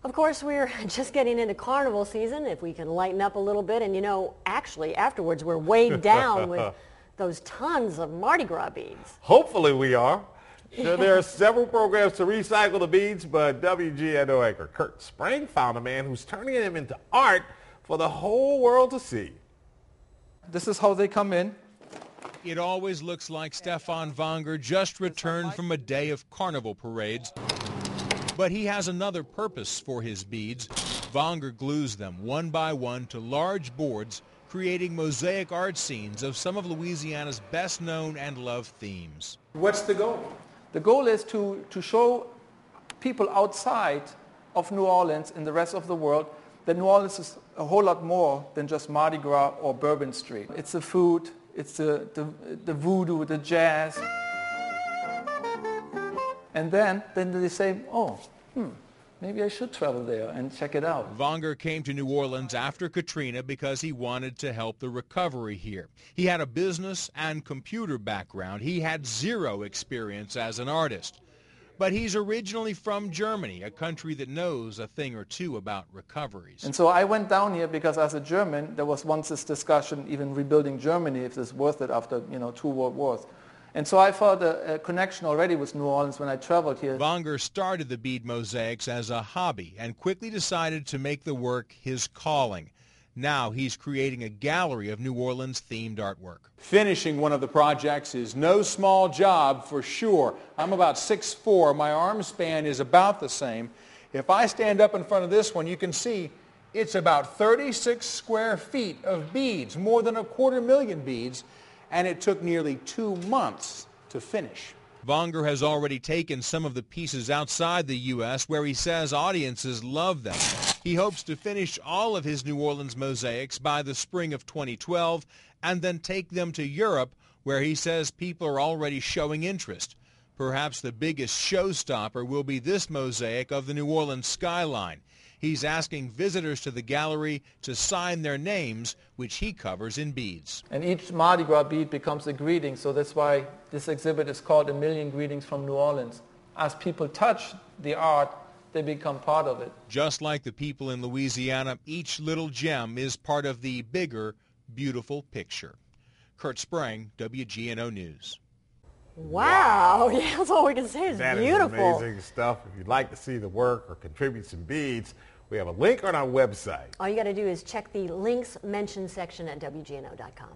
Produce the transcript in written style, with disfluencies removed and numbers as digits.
Of course, we're just getting into carnival season. If we can lighten up a little bit, and actually afterwards we're weighed down with those tons of Mardi Gras beads. Hopefully we are. Sure, there are several programs to recycle the beads, but WGNO anchor Curt Sprang found a man who's turning them into art for the whole world to see. This is how they come in. It always looks like Stephan Wanger just returned from a day of carnival parades. But he has another purpose for his beads. Wanger glues them one by one to large boards, creating mosaic art scenes of some of Louisiana's best-known and loved themes. What's the goal? The goal is to show people outside of New Orleans and the rest of the world that New Orleans is a whole lot more than just Mardi Gras or Bourbon Street. It's the food, it's the voodoo, the jazz. And then they say, maybe I should travel there and check it out. Wanger came to New Orleans after Katrina because he wanted to help the recovery here. He had a business and computer background. He had zero experience as an artist. But he's originally from Germany, a country that knows a thing or two about recoveries. And so I went down here because as a German, there was once this discussion, even rebuilding Germany, if it's worth it after, 2 world wars. And so I felt a connection already with New Orleans when I traveled here. Wanger started the bead mosaics as a hobby and quickly decided to make the work his calling. Now he's creating a gallery of New Orleans-themed artwork. Finishing one of the projects is no small job for sure. I'm about 6'4". My arm span is about the same. If I stand up in front of this one, you can see it's about 36 square feet of beads, more than 250,000 beads. And it took nearly 2 months to finish. Wanger has already taken some of the pieces outside the U.S. where he says audiences love them. He hopes to finish all of his New Orleans mosaics by the spring of 2012 and then take them to Europe where he says people are already showing interest. Perhaps the biggest showstopper will be this mosaic of the New Orleans skyline. He's asking visitors to the gallery to sign their names, which he covers in beads. And each Mardi Gras bead becomes a greeting, so that's why this exhibit is called A Million Greetings from New Orleans. As people touch the art, they become part of it. Just like the people in Louisiana, each little gem is part of the bigger, beautiful picture. Curt Sprang, WGNO News. Wow. Yeah, that's all we can say. It's beautiful. That is amazing stuff. If you'd like to see the work or contribute some beads, we have a link on our website. All you got to do is check the links mentioned section at WGNO.com.